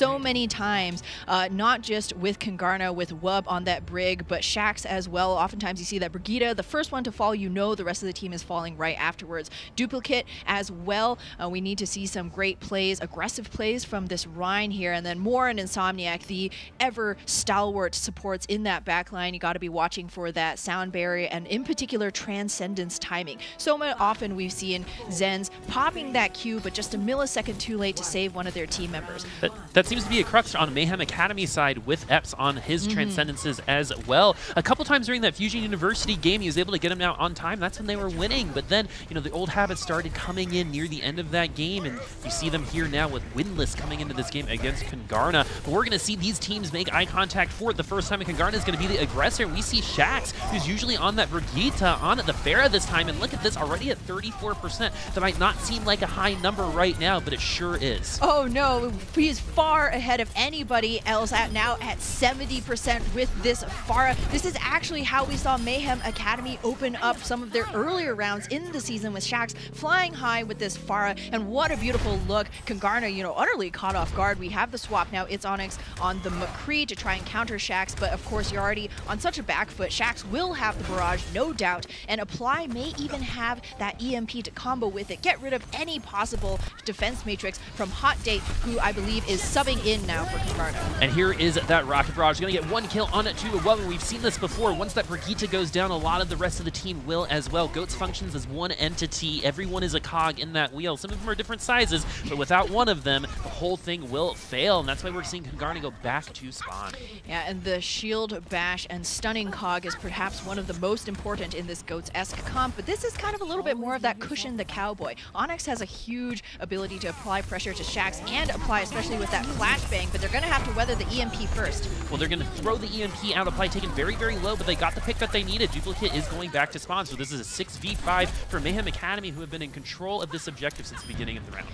so many times, not just with Kungarna, with Wub on that Brig, but Shax as well. Oftentimes you see that Brigitte, the first one to fall, you know the rest of the team is falling right afterwards. Duplicate as well. We need to see some great plays, aggressive plays from this Rhine here, and then more in Insomniac, the ever stalwart supports in that backline. You got to be watching for that sound barrier and in particular Transcendence timing. So often we've seen Zens popping that Q, but just a millisecond too late to save one of their team members. That seems to be a crux on Mayhem Academy side with Epps on his Transcendences as well. A couple times during that Fusion University game, he was able to get him out on time. That's when they were winning. But then, you know, the old habits started coming in near the end of that game, and you see them here now with winless coming into this game against Kungarna. But we're going to see these teams make eye contact for the first time, and Kungarna is going to be the aggressor. We see Shax, who's usually on that Brigitte, on the Pharah this time, and look at this, already at 34%. That might not seem like a high number right now, but it sure is. Oh no, he's far ahead of anybody else now at 70% with this Pharah. This is actually how we saw Mayhem Academy open up some of their earlier rounds in the season, with Shax flying high with this Pharah, and what a beautiful look. Kungarna, you know, utterly caught off guard. We have the swap now. It's Onyx on the McCree to try and counter Shax, but of course you're already on such a back foot. Shax will have the barrage, no doubt, and Apply may even have that EMP to combo with it. Get rid of any possible defense matrix from Hot Date, who I believe is subbing in now for Kungarna. And here is that Rocket Barrage. Going to get one kill on it too. Well, we've seen this before. Once that Brigitte goes down, a lot of the rest of the team will as well. Goats functions as one entity. Everyone is a cog in that wheel. Some of them are different sizes, but without one of them, the whole thing will fail. And that's why we're seeing Kungarna go back to spawn. Yeah, and the shield bash and stunning cog is perhaps one of the most important in this Goats-esque comp, but this is kind of a little bit more of that cushion the cowboy. Onyx has a huge ability to apply pressure to Shax and apply, especially with that flashbang, but they're going to have to weather the EMP first. Well, they're going to throw the EMP out. Apply taken very, very low, but they got the pick that they needed. Duplicate is going back to spawn, so this is a 6v5 for Mayhem Academy, who have been in control of this objective since the beginning of the round.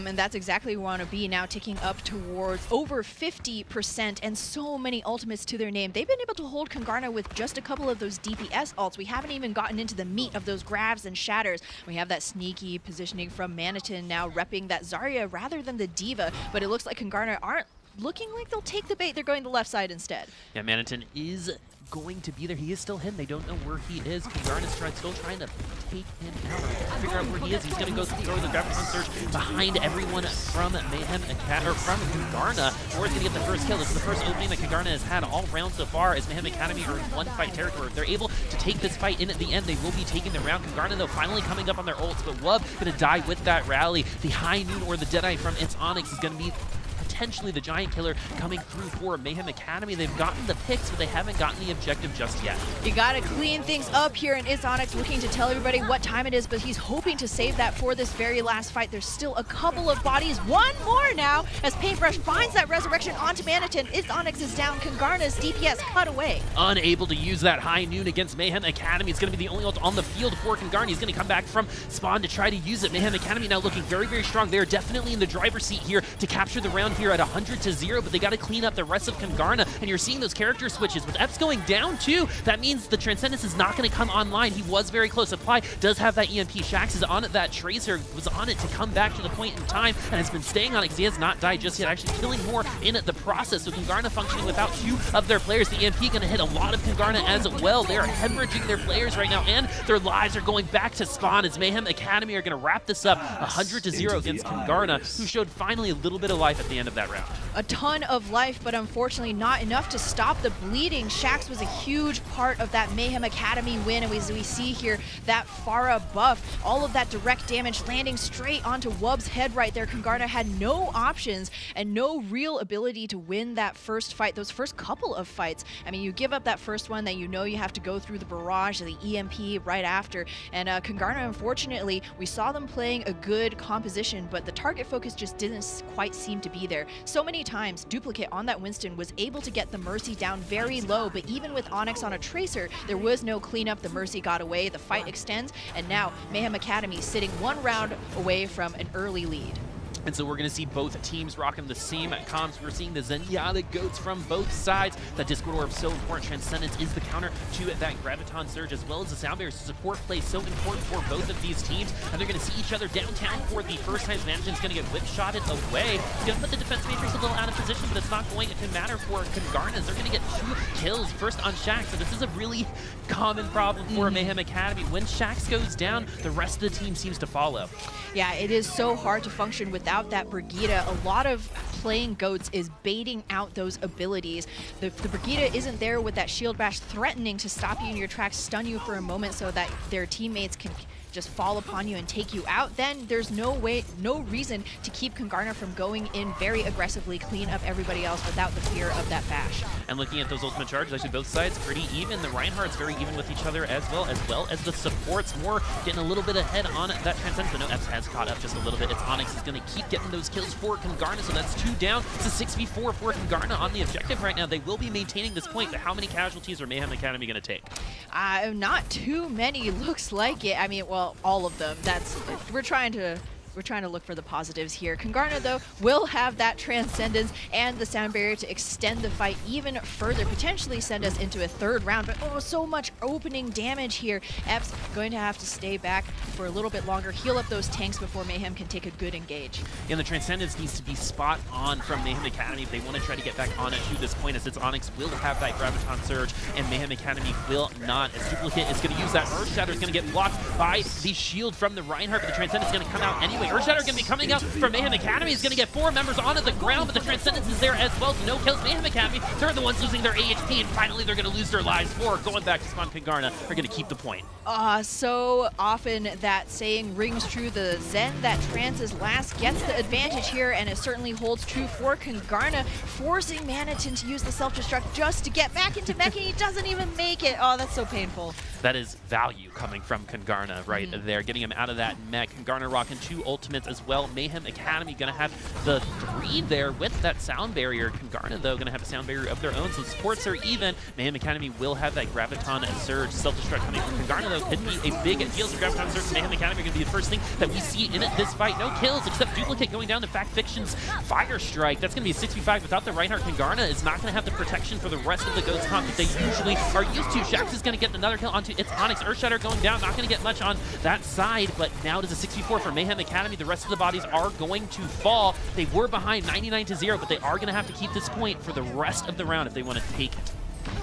And that's exactly where we want to be now, ticking up towards over 50% and so many ultimates to their name. They've been able to hold Kungarna with just a couple of those DPS ults. We haven't even gotten into the meat of those grabs and shatters. We have that sneaky positioning from Manitin now repping that Zarya rather than the Diva, but it looks like Kungarna aren't looking like they'll take the bait. They're going the left side instead. Yeah, Manitin is going to be there. He is still hidden. They don't know where he is. Kungarna is still trying to take him out, figure out where he is. He's going to go throw the Jefferson Surge behind everyone from Mayhem Academy, or from Kungarna, or he's going to get the first kill. This is the first opening that Kungarna has had all round so far, as Mayhem Academy are in one-fight territory. If they're able to take this fight in at the end, they will be taking the round. Kungarna, though, finally coming up on their ults, but Wub going to die with that rally. The High Noon or the Deadeye from It's Onyx is going to be potentially the giant killer coming through for Mayhem Academy. They've gotten the picks, but they haven't gotten the objective just yet. You gotta clean things up here, and It's Onyx looking to tell everybody what time it is, but he's hoping to save that for this very last fight. There's still a couple of bodies. One more now, as Paintbrush finds that resurrection onto Manitin. It's Onyx is down. Kungarna's DPS cut away. Unable to use that High Noon against Mayhem Academy. It's going to be the only ult on the field for Kungarna. He's going to come back from spawn to try to use it. Mayhem Academy now looking very, very strong. They're definitely in the driver's seat here to capture the round here at 100-0, but they got to clean up the rest of Kungarna, and you're seeing those character switches. With Epps going down too, that means the Transcendence is not going to come online. He was very close. Apply does have that EMP. Shax is on it. That Tracer was on it to come back to the point in time, and has been staying on it because he has not died just yet, actually killing more in the process. So Kungarna functioning without two of their players. The EMP going to hit a lot of Kungarna as well. They are hemorrhaging their players right now, and their lives are going back to spawn as Mayhem Academy are going to wrap this up 100-0 against Kungarna, who showed finally a little bit of life at the end of that round. A ton of life, but unfortunately not enough to stop the bleeding. Shax was a huge part of that Mayhem Academy win, and as we see here, that Pharah buff, all of that direct damage landing straight onto Wub's head right there. Kungarna had no options and no real ability to win that first fight, those first couple of fights. I mean, you give up that first one, then you know you have to go through the barrage, the EMP right after, and Kungarna, unfortunately, we saw them playing a good composition, but the target focus just didn't quite seem to be there. So many times, Duplicate on that Winston was able to get the Mercy down very low, but even with Onyx on a Tracer, there was no cleanup. The Mercy got away, the fight extends, and now Mayhem Academy sitting one round away from an early lead. And so we're going to see both teams rocking the same comms. We're seeing the Zenyatta Goats from both sides. That Discord Orb so important. Transcendence is the counter to that Graviton Surge, as well as the Sound Barrier. So support play so important for both of these teams. And they're going to see each other downtown for the first time. Manitin's going to get whip-shotted away. He's going to put the defense matrix a little out of position. position, but it's not going to matter for Kungarna. They're going to get 2 kills, first on Shax, so this is a really common problem for Mayhem Academy. When Shax goes down, the rest of the team seems to follow. Yeah, it is so hard to function without that Brigida. A lot of playing GOATs is baiting out those abilities. The Brigida isn't there with that shield bash threatening to stop you in your tracks, stun you for a moment so that their teammates can just fall upon you and take you out, then there's no reason to keep Kungarna from going in very aggressively, clean up everybody else without the fear of that bash. And looking at those ultimate charges, actually both sides pretty even. The Reinhardt's very even with each other as well as the supports. More getting a little bit ahead on that Transcendence, but no, Epps has caught up just a little bit. It's Onyx is going to keep getting those kills for Kungarna, so that's 2 down. It's a 6v4 for Kungarna on the objective right now. They will be maintaining this point, but how many casualties are Mayhem Academy going to take? Not too many, looks like it. I mean, well, all of them. We're trying to look for the positives here. Kungarna, though, will have that Transcendence and the sound barrier to extend the fight even further, potentially send us into a 3rd round. But oh, so much opening damage here. Epps going to have to stay back for a little bit longer, heal up those tanks before Mayhem can take a good engage. And the Transcendence needs to be spot on from Mayhem Academy if they want to try to get back on it to this point, as its Onyx will have that Graviton Surge, and Mayhem Academy will not. As Duplicate is going to use that Earth Shatter, is going to get blocked by the shield from the Reinhardt, but the Transcendence is going to come out anyway. Earth Shatter going to be coming out from Mayhem Academy. Is going to get 4 members onto the ground, but the Transcendence is there as well. So no kills. Mayhem Academy, they're the ones losing their AHP, and finally they're going to lose their lives. 4 going back to spawn. Kungarna are going to keep the point. So often that saying rings true. The Zen that trance is last gets the advantage here, and it certainly holds true for Kungarna, forcing Manitin to use the self-destruct just to get back into mech, and he doesn't even make it. Oh, that's so painful. That is value coming from Kungarna right there, getting him out of that mech. Kungarna rocking 2 ultimates as well. Mayhem Academy going to have the 3 there with that sound barrier. Kungarna, though, going to have a sound barrier of their own, so the supports are even. Mayhem Academy will have that Graviton Surge. Self-destruct coming from Kungarna, though, could be a big deal. So Graviton Surge from Mayhem Academy are going to be the first thing that we see in this fight. No kills, except Duplicate going down to Fact Fiction's Fire Strike. That's going to be a 6v5 without the Reinhardt. Kungarna is not going to have the protection for the rest of the Ghost comp that they usually are used to. Shax is going to get another kill onto its Onyx. Earthshatter going down, not going to get much on that side, but now it is a 6v4 for Mayhem Academy. The rest of the bodies are going to fall. They were behind 99-0, but they are going to have to keep this point for the rest of the round if they want to take it.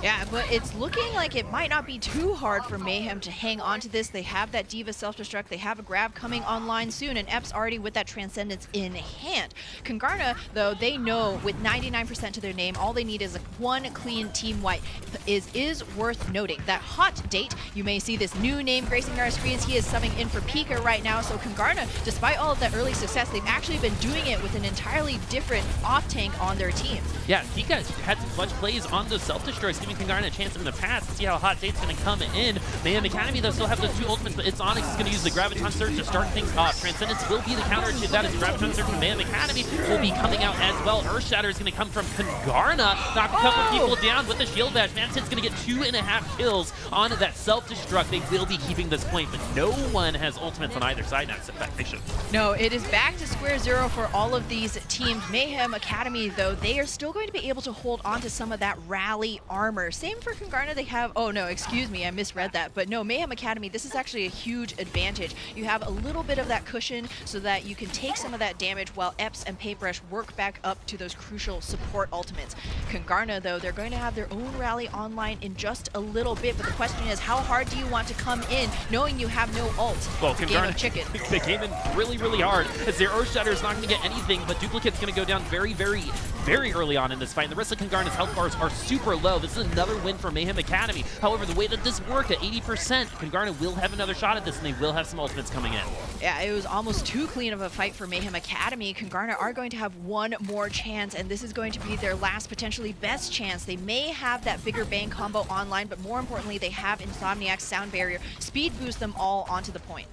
Yeah, but it's looking like it might not be too hard for Mayhem to hang on to this. They have that Diva self-destruct. They have a grab coming online soon, and Epps already with that Transcendence in hand. Kungarna, though, they know with 99% to their name, all they need is a 1 clean team wipe. Is worth noting that Hot Date, you may see this new name gracing our screens. He is subbing in for Pika right now. So Kungarna, despite all of that early success, they've actually been doing it with an entirely different off-tank on their team. Yeah, Pika had some clutch plays on the self-destructs, giving Kungarna a chance in the past to see how Hot Date's going to come in. Mayhem Academy, though, still have those 2 ultimates, but its Onyx is going to use the Graviton Surge to start things off. Transcendence will be the counter to that, as the Graviton Surge from Mayhem Academy will be coming out as well. Earthshatter is going to come from Kungarna, knock a couple people down with the shield bash. Manitin's going to get 2.5 kills on that self-destruct. They will be keeping this point, but no one has ultimates on either side now except Fact Fiction. No, it is back to square zero for all of these teams. Mayhem Academy, though, they are still going to be able to hold on to some of that rally armor. Same for Kungarna, they have, oh no, excuse me, I misread that. But no, Mayhem Academy, this is actually a huge advantage. You have a little bit of that cushion so that you can take some of that damage while Epps and Paintbrush work back up to those crucial support ultimates. Kungarna, though, they're going to have their own rally online in just a little bit, but the question is, how hard do you want to come in knowing you have no ult? Well, it's a game of chicken. They came in really, really hard, as their Earthshatter is not going to get anything, but Duplicate's going to go down very, very, very early on in this fight. And the rest of Kungarna's health bars are super low. This is another win for Mayhem Academy. However, the way that this worked at 80%, Kungarna will have another shot at this, and they will have some ultimates coming in. Yeah, it was almost too clean of a fight for Mayhem Academy. Kungarna are going to have 1 more chance, and this is going to be their last, potentially best chance. They may have that bigger bang combo online, but more importantly, they have Insomniac's sound barrier. Speed boost them all onto the point.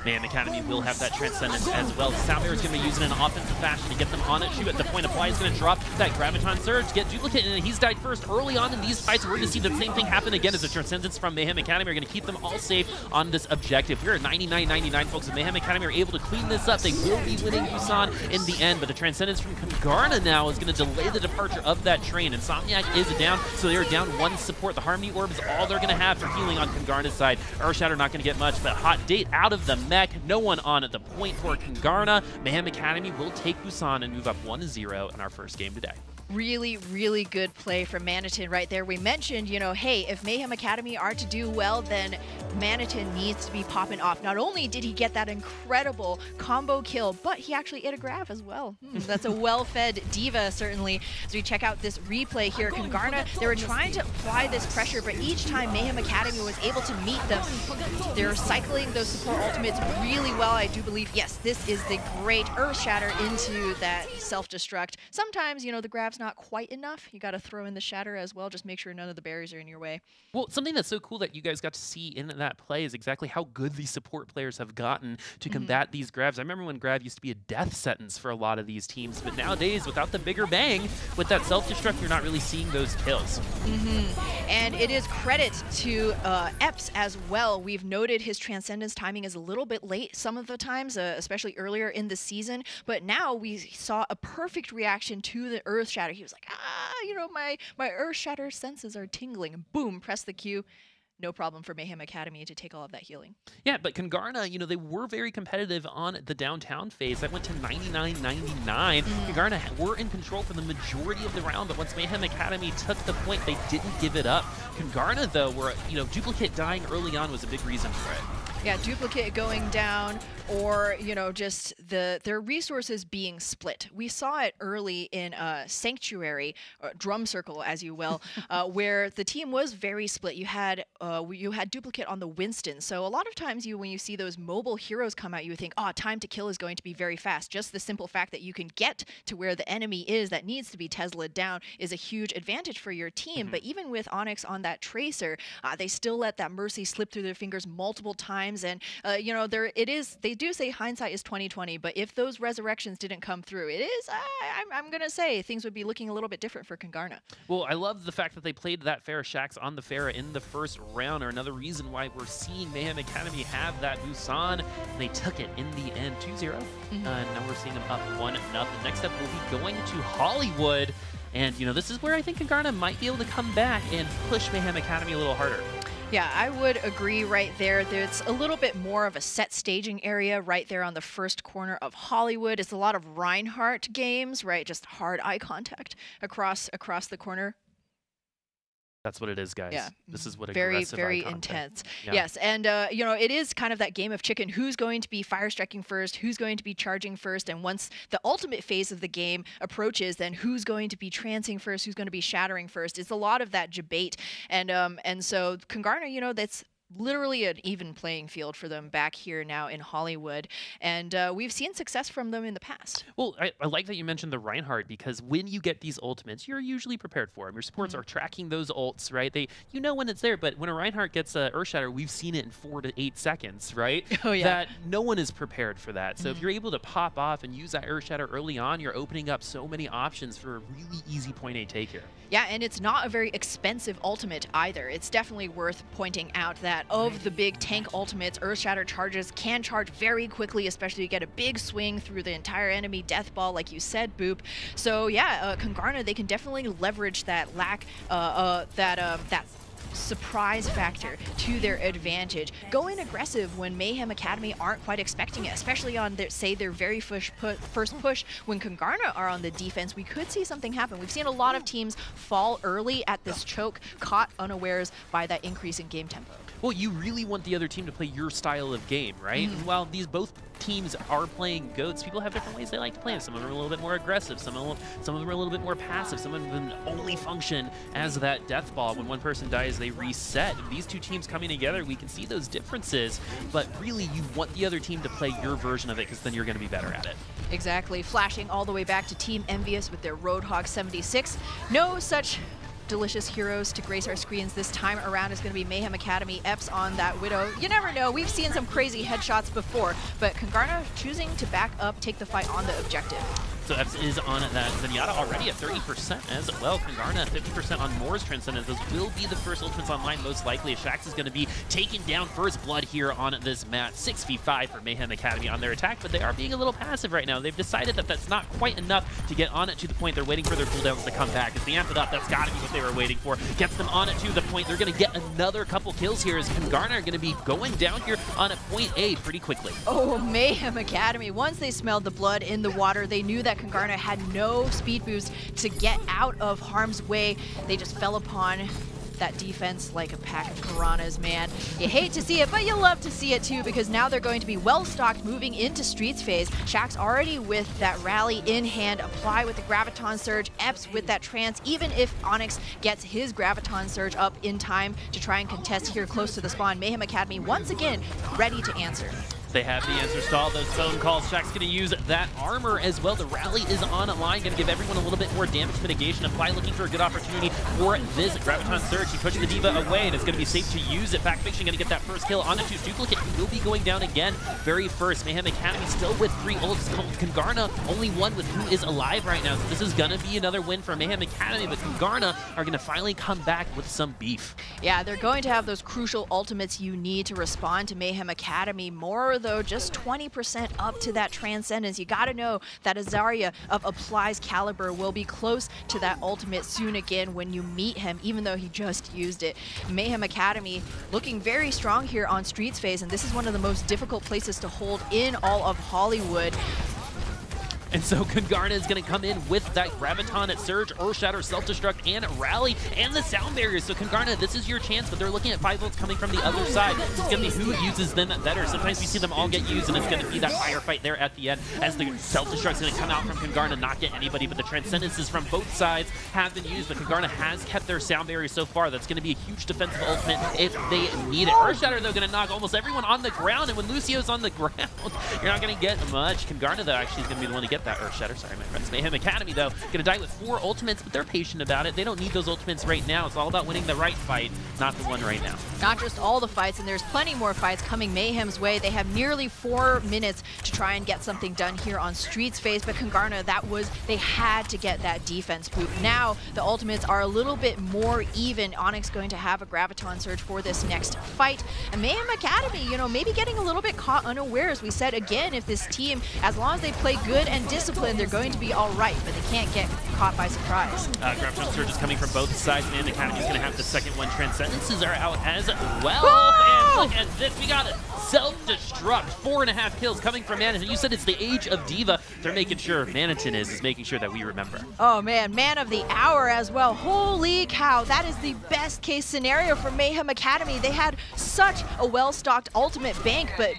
Mayhem Academy will have that Transcendence as well. Sound Barrier is going to be using an offensive fashion to get them on it. Shoot at the point of play is going to drop that Graviton Surge, get Duplicate, and he's died first early on in these fights. We're going to see the same thing happen again as the Transcendence from Mayhem Academy are going to keep them all safe on this objective. We're at 99-99, folks, and Mayhem Academy are able to clean this up. They will be winning Busan in the end, but the Transcendence from Kungarna now is going to delay the departure of that train. Insomniac is down, so they are down 1 support. The Harmony Orb is all they're going to have for healing on Kungarna's side. Earthshatter not going to get much, but Hot Date out of the mech. No one on at the point for Kungarna. Mayhem Academy will take Busan and move up 1-0 in our first game today. Really, really good play from Manitin right there. We mentioned, you know, hey, if Mayhem Academy are to do well, then Manitin needs to be popping off. Not only did he get that incredible combo kill, but he actually ate a grab as well. That's a well-fed diva, certainly. As we check out this replay here, Kungarna, they were trying to apply this pressure, but each time Mayhem Academy was able to meet them, they're cycling those support ultimates really well. I do believe, yes, this is the great Earth Shatter into that self-destruct. Sometimes, you know, the grab's not quite enough. You got to throw in the Shatter as well. Just make sure none of the barriers are in your way. Well, something that's so cool that you guys got to see in that play is exactly how good these support players have gotten to combat these grabs. I remember when grab used to be a death sentence for a lot of these teams, but nowadays, without the bigger bang, with that self-destruct, you're not really seeing those kills. And it is credit to Epps as well. We've noted his Transcendence timing is a little bit late some of the times, especially earlier in the season, but now we saw a perfect reaction to the Earth Shatter. He was like, you know, my Earth Shatter senses are tingling. Boom, press the Q. No problem for Mayhem Academy to take all of that healing. Yeah, but Kungarna, you know, they were very competitive on the downtown phase. That went to 99-99. Kungarna were in control for the majority of the round, but once Mayhem Academy took the point, they didn't give it up. Kungarna, though, were, you know, Duplicate dying early on was a big reason for it. Yeah, Duplicate going down, or, you know, just their resources being split. We saw it early in Sanctuary, or Drum Circle, as you will, where the team was very split. You had Duplicate on the Winston, so a lot of times when you see those mobile heroes come out, you think, oh, time to kill is going to be very fast. Just the simple fact that you can get to where the enemy is that needs to be Tesla'd down is a huge advantage for your team. But even with Onyx on that Tracer, they still let that Mercy slip through their fingers multiple times. And you know, they do say hindsight is 20/20, but if those resurrections didn't come through, I'm gonna say things would be looking a little bit different for Kungarna. Well, I love the fact that they played that Pharah Shaxx on the Pharah in the first round, or another reason why we're seeing Mayhem Academy have that Busan. They took it in the end 2-0, and now we're seeing them up 1-0. Next up, we'll be going to Hollywood, and you know, this is where I think Kungarna might be able to come back and push Mayhem Academy a little harder. Yeah, I would agree right there. There's a little bit more of a set staging area right there on the first corner of Hollywood. It's a lot of Reinhardt games, right? Just hard eye contact across the corner. That's what it is, guys. Yeah. This is what very intense. Yeah. Yes, and you know, it is kind of that game of chicken. Who's going to be fire striking first? Who's going to be charging first? And once the ultimate phase of the game approaches, then who's going to be trancing first? Who's going to be shattering first? It's a lot of that debate, and so Kungarna, you know, that's literally an even playing field for them back here now in Hollywood, and we've seen success from them in the past. Well, I like that you mentioned the Reinhardt, because when you get these ultimates, you're usually prepared for them. Your supports are tracking those ults, right? You know when it's there, but when a Reinhardt gets a Earth Shatter, we've seen it in 4 to 8 seconds, right? Oh yeah. That no one is prepared for that. So if you're able to pop off and use that Earth Shatter early on, you're opening up so many options for a really easy point A take here. Yeah, and it's not a very expensive ultimate either. It's definitely worth pointing out that of the big tank ultimates, Earth Shatter charges can charge very quickly, especially you get a big swing through the entire enemy death ball, like you said, Boop. So yeah, Kungarna, they can definitely leverage that that surprise factor to their advantage. Going aggressive when Mayhem Academy aren't quite expecting it, especially on their very first push. When Kungarna are on the defense, we could see something happen. We've seen a lot of teams fall early at this choke, caught unawares by that increase in game tempo. Well, you really want the other team to play your style of game, right? And while both teams are playing GOATs, people have different ways they like to play them. Some of them are a little bit more aggressive, some of them are a little bit more passive, some of them only function as that death ball. When one person dies, they reset. And these two teams coming together, we can see those differences, but really you want the other team to play your version of it, because then you're going to be better at it. Exactly. Flashing all the way back to Team Envious with their Roadhog 76. No such delicious heroes to grace our screens this time around is going to be Mayhem Academy. Epps on that Widow. You never know. We've seen some crazy headshots before, but Kungarna choosing to back up, take the fight on the objective. So Epps is on that Zenyatta already at 30% as well. Kungarna 50% on Moore's Transcendence. Those will be the first ultimates online, most likely. Shaxx is going to be taking down first blood here on this map. 6v5 for Mayhem Academy on their attack, but they are being a little passive right now. They've decided that that's not quite enough to get on it to the point. They're waiting for their cooldowns to come back. As they amp it up, that's got to be what they were waiting for. Gets them on it to the point. They're going to get another couple kills here, as Kungarna are going to be going down here on a point A pretty quickly. Oh, Mayhem Academy. Once they smelled the blood in the water, they knew that Kungarna had no speed boost to get out of harm's way. They just fell upon that defense like a pack of piranhas, man. You hate to see it, but you love to see it too, because now they're going to be well-stocked moving into Streets phase. Shaxx already with that rally in hand, apply with the Graviton Surge, Eps with that trance, even if Onyx gets his Graviton Surge up in time to try and contest here close to the spawn. Mayhem Academy once again ready to answer. They have the answers to all those phone calls. Shaxx going to use that armor as well. The rally is on a line, going to give everyone a little bit more damage mitigation. Apply looking for a good opportunity for this Graviton Surge. He pushes the Diva away, and it's going to be safe to use it. Fact-Fiction going to get that first kill on Itu's Duplicate. He will be going down again very first. Mayhem Academy still with 3 ults. Kungarna only one with who is alive right now. So this is going to be another win for Mayhem Academy, but Kungarna are going to finally come back with some beef. Yeah, they're going to have those crucial ultimates you need to respond to Mayhem Academy. More though, just 20% up to that Transcendence. You gotta know that Azaria of Apply's caliber will be close to that ultimate soon again when you meet him, even though he just used it. Mayhem Academy looking very strong here on Streets phase, and this is one of the most difficult places to hold in all of Hollywood. And so Kungarna is going to come in with that Graviton at Surge, Earth Shatter, Self-Destruct, and Rally, and the Sound Barriers. So Kungarna, this is your chance, but they're looking at 5 volts coming from the other side. It's going to be who uses them better. Sometimes we see them all get used, and it's going to be that firefight there at the end as the Self-Destruct is going to come out from Kungarna, not get anybody, but the Transcendences from both sides have been used, but Kungarna has kept their Sound Barriers so far. That's going to be a huge defensive ultimate if they need it. Earth Shatter, though, going to knock almost everyone on the ground, and when Lucio's on the ground, you're not going to get much. Kungarna, though, actually is going to be the one to get that Earth Shatter. Sorry, my friends. Mayhem Academy, though, going to die with 4 ultimates, but they're patient about it. They don't need those ultimates right now. It's all about winning the right fight, not the one right now. Not just all the fights, and there's plenty more fights coming Mayhem's way. They have nearly 4 minutes to try and get something done here on Streets phase, but Kungarna, they had to get that defense boot. Now, the ultimates are a little bit more even. Onyx going to have a Graviton Surge for this next fight. And Mayhem Academy, you know, maybe getting a little bit caught unawares. We said, again, if this team, as long as they play good and disciplined, they're going to be all right, but they can't get caught by surprise. Graviton Surge is coming from both sides. Mayhem Academy is going to have the second one. Transcendences are out as well. And look at this. We got a Self-Destruct. 4.5 kills coming from Manitin. You said it's the age of Diva. They're making sure Manitin is making sure that we remember. Oh man, man of the hour as well. Holy cow, that is the best case scenario for Mayhem Academy. They had such a well-stocked ultimate bank, but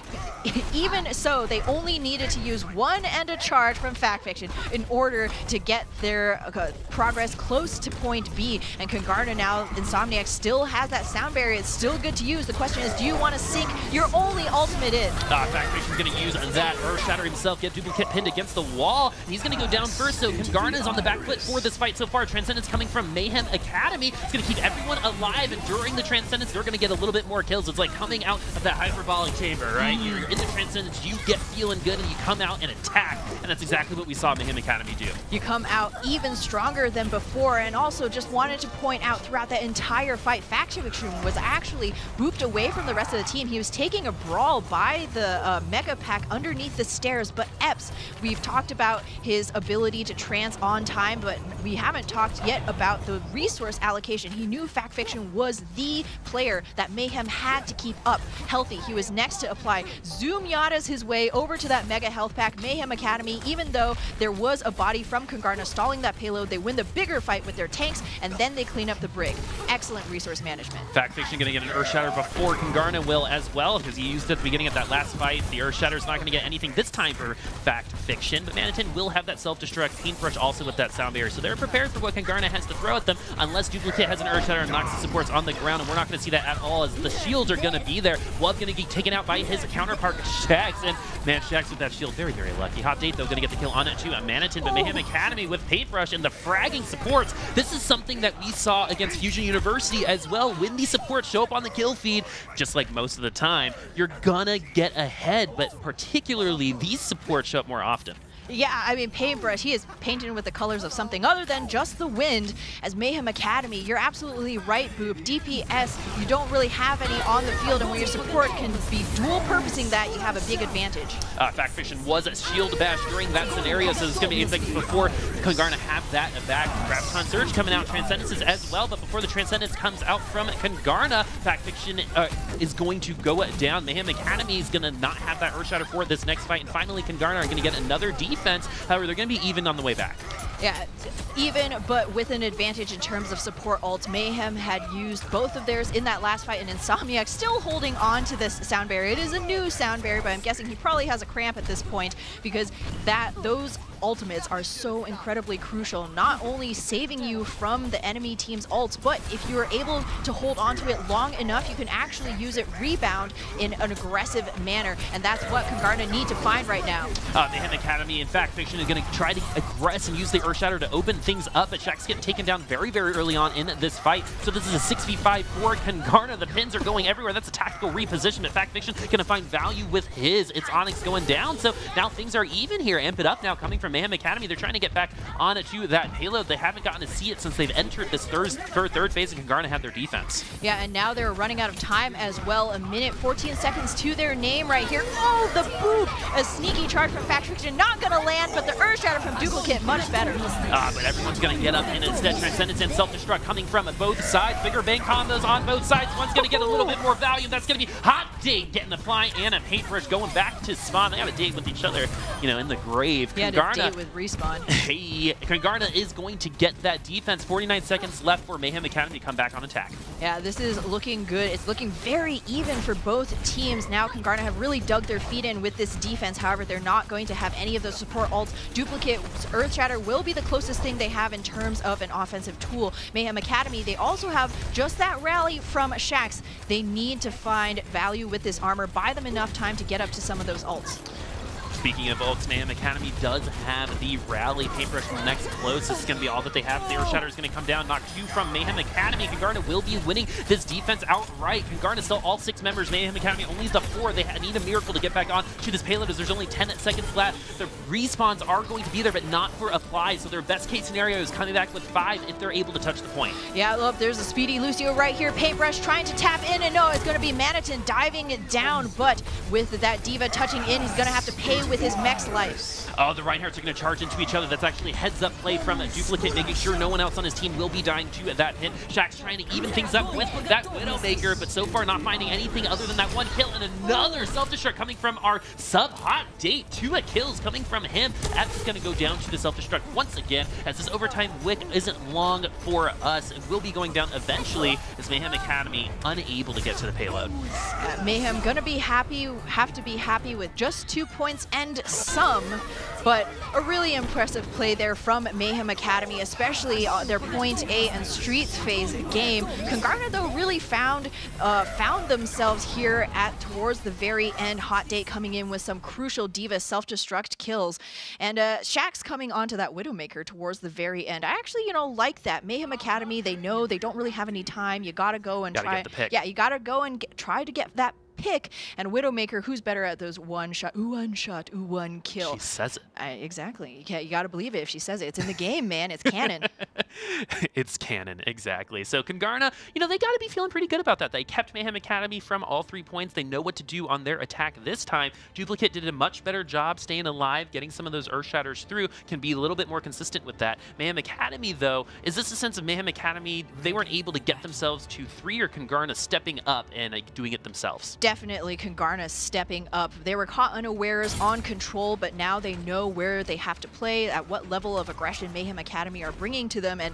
even so, they only needed to use 1 and a charge from Fact-Fiction in order to get their progress close to point B. And Kungarna now, Insomniac still has that sound barrier. It's still good to use. The question is, do you want to sink your only ultimate in? Fact-Fiction's going to use that Earth Shatter himself, get Duplicate pinned against the wall. He's going to go down first, so Kungarna is on the back foot for this fight so far. Transcendence coming from Mayhem Academy. It's going to keep everyone alive, and during the Transcendence, they're going to get a little bit more kills. It's like coming out of that hyperbolic chamber, right? You're in the Transcendence, you get feeling good, and you come out and attack, and that's exactly what we saw Mayhem Academy do. You come out even stronger than before, and also just wanted to point out throughout that entire fight, Fact-Fiction was actually booped away from the rest of the team. He was taking a brawl by the Mega Pack underneath the stairs, but Eps, we've talked about his ability to trance on time, but we haven't talked yet about the resource allocation. He knew Fact-Fiction was the player that Mayhem had to keep up healthy. He was next to apply Zoom Yadas his way over to that Mega Health Pack. Mayhem Academy, even though there was a body from Kungarna stalling that payload, they win the bigger fight with their tanks, and then they clean up the brig. Excellent resource management. Fact-Fiction going to get an Earth Shatter before Kungarna will as well, because he used it at the beginning of that last fight. The Earth Shatter's not going to get anything this time for Fact-Fiction, but Manitin will have that Self-Destruct, Paintbrush also with that Sound Barrier, so they're prepared for what Kungarna has to throw at them, unless Duplicate has an Earth Shatter and knocks the supports on the ground, and we're not going to see that at all, as the shields are going to be there. Wub going to get taken out by his counterpart, Shaxx, and man, Shaxx with that shield, very, very lucky. Hot Date, though, going to get the kill on it too. Manitin, but Mayhem Academy with Paintbrush and the fragging supports. This is something that we saw against Fusion University as well. When these supports show up on the kill feed, just like most of the time, you're gonna get ahead, but particularly these supports show up more often. Yeah, I mean, Paintbrush, he is painted with the colors of something other than just the wind. As Mayhem Academy, you're absolutely right, Boop. DPS, you don't really have any on the field, and when your support can be dual-purposing that, you have a big advantage. Fact-Fiction was a shield bash during that scenario, so it's going to be 8 seconds before Kungarna have that back. Graviton Surge coming out, Transcendences as well, but before the Transcendence comes out from Kungarna, Fact-Fiction is going to go down. Mayhem Academy is going to not have that Earth Shatter for this next fight, and finally Kungarna are going to get another defense defense. However, they're going to be even on the way back. Yeah, even, but with an advantage in terms of support ults. Mayhem had used both of theirs in that last fight, and Insomniac still holding on to this sound barrier. It is a new sound barrier, but I'm guessing he probably has a cramp at this point because those ultimates are so incredibly crucial, not only saving you from the enemy team's ults, but if you are able to hold onto it long enough, you can actually use it rebound in an aggressive manner, and that's what Kungarna need to find right now. Mayhem Academy, in fact, Fiction is going to try to aggress and use the Earth Shatter to open things up, but Shaxx getting taken down very, very early on in this fight. So this is a 6v5 for Kungarna. The pins are going everywhere. That's a tactical reposition, but Fact Fiction going to find value with his. It's Onyx going down, so now things are even here. Amp it up now coming from Mayhem Academy. They're trying to get back onto that payload. They haven't gotten to see it since they've entered this third phase, and Kungarna had their defense. Yeah, and now they're running out of time as well. A minute, 14 seconds to their name right here. Oh, the boop! A sneaky charge from Fact Fiction, not going to land, but the Earth Shatter from Duplicate, much better. But everyone's going to get up, and instead Transcendence and Self-Destruct coming from both sides. Bigger bang combos on both sides. One's going to get a little bit more value. That's going to be Hot Date getting the fly and a paintbrush going back to spawn. They have a date with each other, you know, in the grave. Yeah, Kungarna, date with Respawn. Hey, Kungarna is going to get that defense. 49 seconds left for Mayhem Academy to come back on attack. Yeah, this is looking good. It's looking very even for both teams. Now Kungarna have really dug their feet in with this defense. However, they're not going to have any of those support ults. Duplicate's Earth Shatter will be the closest thing they have in terms of an offensive tool. Mayhem Academy, they also have just that rally from Shaxx. They need to find value with this armor, buy them enough time to get up to some of those ults. Speaking of ults, Mayhem Academy does have the rally. Paintbrush from the next close. This is going to be all that they have. The Earth Shatter is going to come down. Knock 2 from Mayhem Academy. Kungarna will be winning this defense outright. Kungarna still all 6 members. Mayhem Academy only the 4. They need a miracle to get back on to this payload as there's only 10 seconds left. The respawns are going to be there, but not for apply. So their best case scenario is coming back with 5 if they're able to touch the point. Yeah, look, there's a speedy Lucio right here. Paintbrush trying to tap in, and no, it's going to be Maniton diving it down, but with that Diva touching in, he's going to have to pay with his Mech's life. Oh, the Reinhardts are going to charge into each other. That's actually heads-up play from a Duplicate, making sure no one else on his team will be dying to that hit. Shaxx trying to even things up with that Widowmaker, but so far not finding anything other than that one kill, and another self-destruct coming from our sub-Hot Date. 2 kills coming from him. That's going to go down to the self-destruct once again, as this overtime wick isn't long for us. It will be going down eventually, as Mayhem Academy unable to get to the payload. Mayhem going to be happy, have to be happy with just 2 points and some, but a really impressive play there from Mayhem Academy, especially their point A and Streets phase game. Kungarna, though, really found themselves here towards the very end. Hot Date coming in with some crucial Diva self-destruct kills, and Shaxx coming onto that Widowmaker towards the very end. I actually, like that. Mayhem Academy, they know they don't really have any time. You gotta go and try. Get the pick. Yeah, you gotta go and try to get that pick, and Widowmaker, who's better at those one shot, one kill. She says it. Exactly. You gotta believe it if she says it. It's in the game, man. It's canon. It's canon, exactly. So Kungarna, they gotta be feeling pretty good about that. They kept Mayhem Academy from all 3 points. They know what to do on their attack this time. Duplicate did a much better job staying alive, getting some of those Earth Shatters through, can be a little bit more consistent with that. Mayhem Academy, though, is this a sense of Mayhem Academy, they weren't able to get themselves to 3, or Kungarna stepping up and doing it themselves? Definitely Kungarna stepping up. They were caught unawares on control, but now they know where they have to play, at what level of aggression Mayhem Academy are bringing to them, and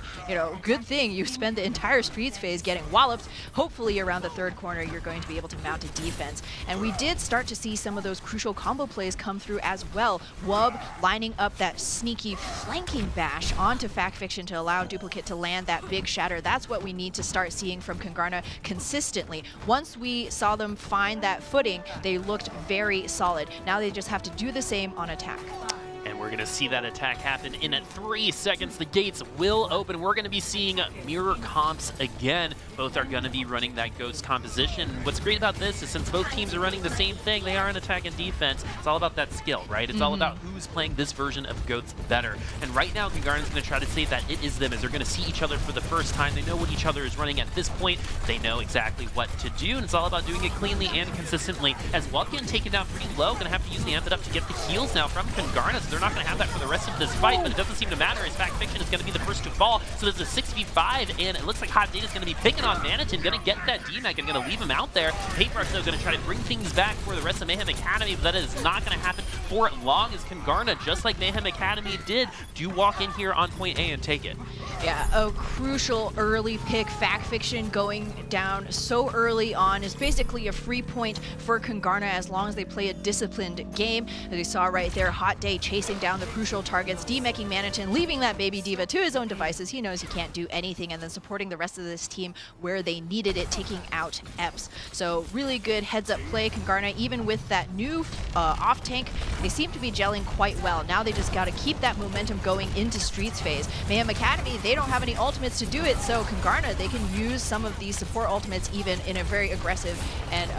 good thing you spend the entire Streets phase getting walloped. Hopefully around the 3rd corner you're going to be able to mount a defense. And we did start to see some of those crucial combo plays come through as well. Wub lining up that sneaky flanking bash onto Fact Fiction to allow Duplicate to land that big shatter. That's what we need to start seeing from Kungarna consistently. Once we saw them find that footing, they looked very solid. Now they just have to do the same on attack. And we're going to see that attack happen in 3 seconds. The gates will open. We're going to be seeing mirror comps again. Both are going to be running that Ghost composition. What's great about this is since both teams are running the same thing, they are in attack and defense. It's all about that skill, right? It's all about who's playing this version of Ghost better. And right now, Kungarna's going to try to say that it is them, as they're going to see each other for the first time. They know what each other is running at this point. They know exactly what to do, and it's all about doing it cleanly and consistently. As Wubkin taken down pretty low, going to have to use the Amp It Up to get the heals now from Kungarna, so they're not going to have that for the rest of this fight, but it doesn't seem to matter, as Fact Fiction is going to be the first to fall. So there's a 6v5, and it looks like Hot Date is going to be picking on Maniton, going to get that D-Mac and going to leave him out there. Paintbrush, though, going to try to bring things back for the rest of Mayhem Academy, but that is not going to happen for long as Kungarna, just like Mayhem Academy did, do walk in here on point A and take it. Yeah, a crucial early pick. Fact Fiction going down so early on is basically a free point for Kungarna as long as they play a disciplined game. As you saw right there, Hot Day chasing down the crucial targets, demecking Manitin, leaving that baby diva to his own devices. He knows he can't do anything, and then supporting the rest of this team where they needed it, taking out Eps. So really good heads-up play. Kungarna, even with that new off tank, they seem to be gelling quite well. Now they just got to keep that momentum going into Streets phase. Mayhem Academy, they don't have any ultimates to do it, so Kungarna, they can use some of these support ultimates even in a very aggressive and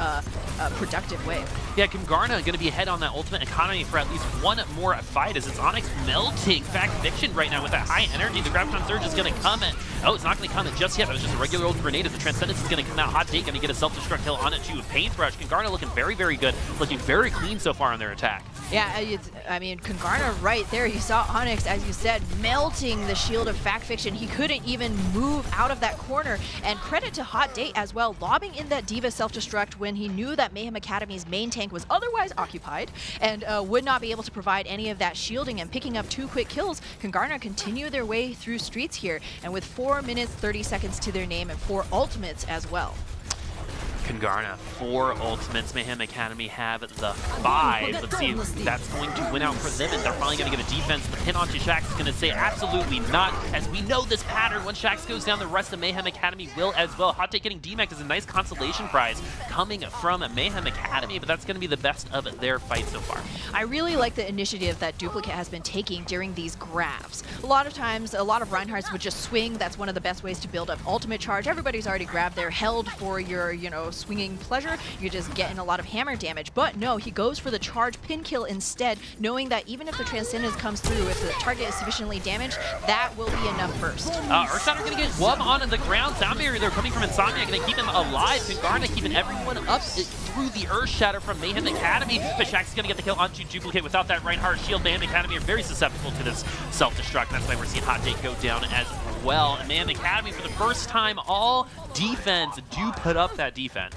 productive way. Yeah, Kungarna going to be ahead on that ultimate economy for at least one more fight as it's Onyx melting Fact Fiction right now with that high energy. The Graviton Surge is going to come in. Oh, it's not going to come in just yet. That was just a regular old grenade. As the Transcendence is going to come out. Hot Day going to get a self-destruct kill on it too. Paintbrush. Kungarna looking very, very good. Looking very clean so far on their attack. Yeah, I mean, Kungarna right there. You saw Onyx, as you said, melting the shield of Fact Fiction. He couldn't even move out of that corner. And credit to Hot Day as well, lobbing in that Diva self-destruct when he knew that Mayhem Academy's main tank was otherwise occupied and would not be able to provide any of that shielding, and picking up 2 quick kills. Kungarna continue their way through Streets here, and with 4 minutes 30 seconds to their name and 4 ultimates as well. Kungarna, 4 ultimates. Mayhem Academy have the 5. Let's see if that's going to win out for them, and they're probably going to get a defense. The pin onto Shax is going to say absolutely not, as we know this pattern. Once Shax goes down, the rest of Mayhem Academy will as well. Hot Take getting demec'd is a nice consolation prize coming from Mayhem Academy, but that's going to be the best of their fight so far. I really like the initiative that Duplicate has been taking during these grabs. A lot of times, a lot of Reinhardts would just swing. That's one of the best ways to build up ultimate charge. Everybody's already grabbed their held for your, swinging pleasure. You're just getting a lot of hammer damage. But no, he goes for the charge pin kill instead, knowing that even if the Transcendence comes through, if the target is sufficiently damaged, that will be enough burst. Earthshatter going to get one on the ground. Sound Barrier, they're coming from Insomnia, going to keep him alive. Kungarna keeping everyone up through the Earthshatter from Mayhem Academy. But Shax is going to get the kill onto Duplicate. Without that Reinhardt shield, Mayhem Academy are very susceptible to this self-destruct. That's why we're seeing Hot Take go down as well. And Mayhem Academy, for the first time all defense, do put up that defense.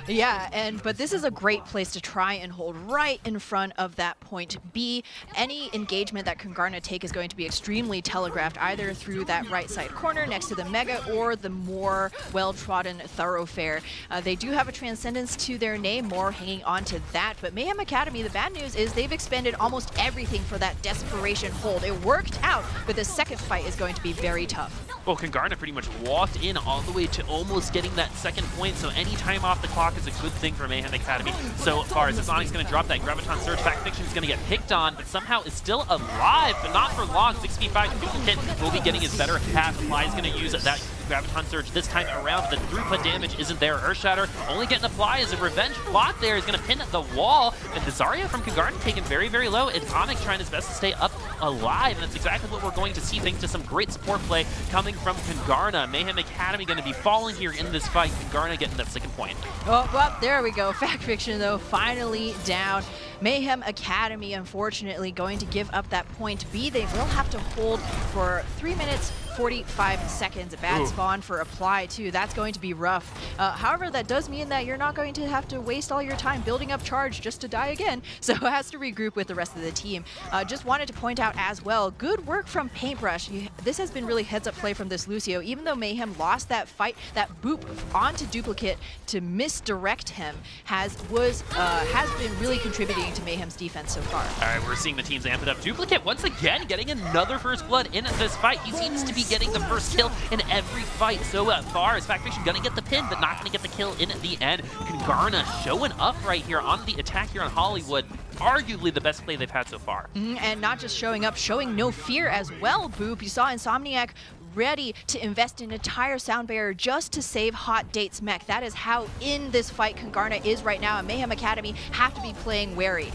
Yeah, but this is a great place to try and hold right in front of that point B. Any engagement that Kungarna take is going to be extremely telegraphed, either through that right side corner next to the Mega or the more well-trodden thoroughfare. They do have a Transcendence to their name, more hanging on to that, but Mayhem Academy, the bad news is they've expended almost everything for that desperation hold. It worked out, but the second fight is going to be very tough. Well, Kungarna pretty much walked in all the way to almost getting that second point, so any time off the clock is a good thing for Mayhem Academy so far. As Sonic's going to drop that Graviton Surge, Fact Fiction is going to get picked on, but somehow is still alive, but not for long. 6v5 Duplicate will be getting his better half. Fly is going to use that Graviton Surge this time around, but the throughput damage isn't there. Earthshatter only getting a fly as a revenge plot there is going to pin the wall, and the Zarya from Kungarna taken very, very low. It's Onyx trying his best to stay up alive, and that's exactly what we're going to see thanks to some great support play coming from Kungarna. Mayhem Academy going to be falling here in this fight. Kungarna getting that second point. Oh, well, there we go. Fact Fiction, though, finally down. Mayhem Academy, unfortunately, going to give up that point B. They will have to hold for 3 minutes 45 seconds. A bad spawn for Apply, too. That's going to be rough. However, that does mean that you're not going to have to waste all your time building up charge just to die again. So it has to regroup with the rest of the team. Just wanted to point out as well, good work from Paintbrush. This has been really heads-up play from this Lucio. Even though Mayhem lost that fight, that boop onto Duplicate to misdirect him has been really contributing to Mayhem's defense so far. All right, we're seeing the teams amp it up. Duplicate once again getting another first blood in this fight. He seems to be getting the first kill in every fight so far. As Fact Fiction gonna get the pin, but not gonna get the kill in the end. Kungarna showing up right here on the attack here on Hollywood. Arguably the best play they've had so far. And not just showing up, showing no fear as well, Boop. You saw Insomniac ready to invest in an entire sound barrier just to save Hot Date's mech. That is how in this fight Kungarna is right now, and Mayhem Academy have to be playing wary.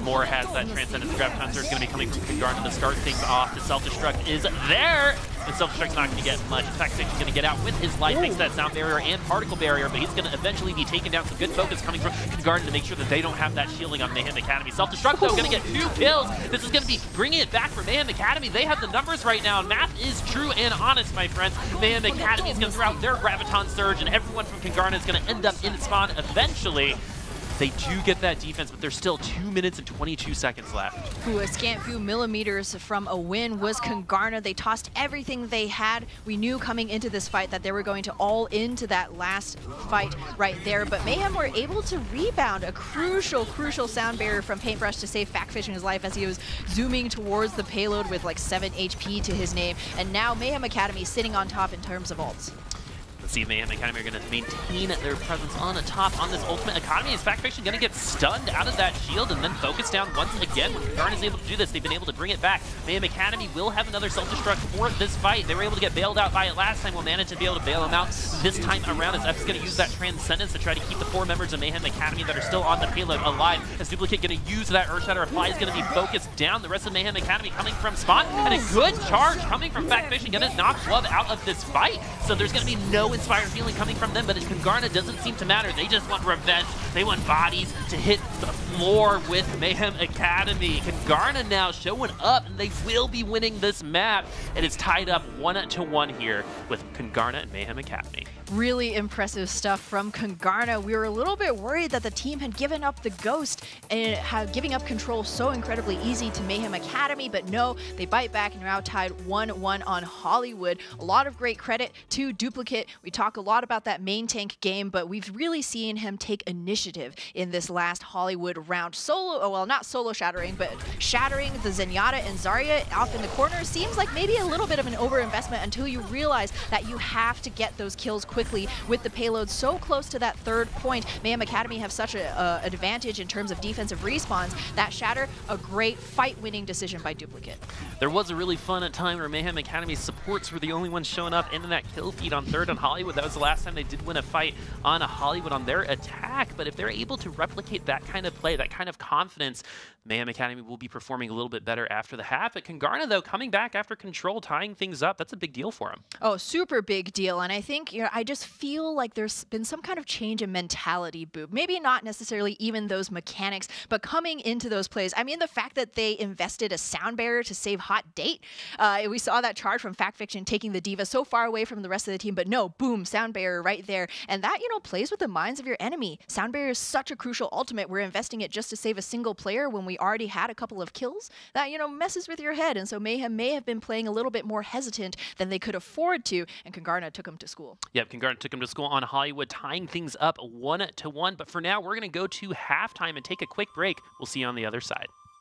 Moore has that Transcendence Graviton Surge going to be coming from Kungarna to start things off. The self-destruct is there. The self-destruct's not going to get much. Fact Fiction's going to get out with his life thanks to that sound barrier and particle barrier, but he's going to eventually be taken down. Some good focus coming from Kungarna to make sure that they don't have that shielding on Mayhem Academy. Self-destruct, though, going to get 2 kills. This is going to be bringing it back for Mayhem Academy. They have the numbers right now. Math is true and honest, my friends. Mayhem Academy is going to throw out their Graviton Surge, and everyone from Kungarna is going to end up in spawn eventually. They do get that defense, but there's still 2 minutes and 22 seconds left. Ooh, a scant few millimeters from a win was Kungarna. They tossed everything they had. We knew coming into this fight that they were going to all into that last fight right there, but Mayhem were able to rebound a crucial sound barrier from Paintbrush to save Factfishing's life as he was zooming towards the payload with like 7 HP to his name. And now Mayhem Academy sitting on top in terms of ults. Let's see if Mayhem Academy are going to maintain their presence on the top on this ultimate economy. Is Factfiction going to get stunned out of that shield and then focus down once again? When Kungarna is able to do this, they've been able to bring it back. Mayhem Academy will have another self-destruct for this fight. They were able to get bailed out by it last time. We'll manage to be able to bail them out this time around as F's going to use that Transcendence to try to keep the 4 members of Mayhem Academy that are still on the payload alive. As Duplicate going to use that Earthshatter Reply is going to be focused down. The rest of Mayhem Academy coming from Spawn, and a good charge coming from Factfiction, going to knock Love out of this fight. So there's going to be no Inspired Feeling coming from them, but Kungarna doesn't seem to matter. They just want revenge. They want bodies to hit the floor with Mayhem Academy. Kungarna now showing up, and they will be winning this map. It is tied up 1-1 here with Kungarna and Mayhem Academy. Really impressive stuff from Kungarna. We were a little bit worried that the team had given up the Ghost and giving up control so incredibly easy to Mayhem Academy, but no, they bite back and are now tied 1-1 on Hollywood. A lot of great credit to Duplicate. We talk a lot about that main tank game, but we've really seen him take initiative in this last Hollywood round. Well, not solo shattering, but shattering the Zenyatta and Zarya off in the corner seems like maybe a little bit of an overinvestment until you realize that you have to get those kills quickly with the payload so close to that third point. Mayhem Academy have such an advantage in terms of defensive respawns. That shatter, a great fight-winning decision by Duplicate. There was a really fun time where Mayhem Academy's supports were the only ones showing up into that kill feed on third on Hollywood. That was the last time they did win a fight on a Hollywood on their attack, but if they're able to replicate that kind of play, that kind of confidence, Mayhem Academy will be performing a little bit better after the half. But Kungarna, though, coming back after control, tying things up, that's a big deal for him. Oh, super big deal. And I think, I just feel like there's been some kind of change in mentality, Boop. Maybe not necessarily even those mechanics, but coming into those plays. I mean, the fact that they invested a sound barrier to save Hot Date. We saw that charge from Factfiction taking the Diva so far away from the rest of the team, but no, boom, sound barrier right there. And that, plays with the minds of your enemy. Sound barrier is such a crucial ultimate. We're investing it just to save a single player when we already had a couple of kills. That, messes with your head. And so Mayhem may have been playing a little bit more hesitant than they could afford to, and Kungarna took him to school. Yep, Kungarna took him to school on Hollywood, tying things up 1-1. But for now, we're going to go to halftime and take a quick break. We'll see you on the other side.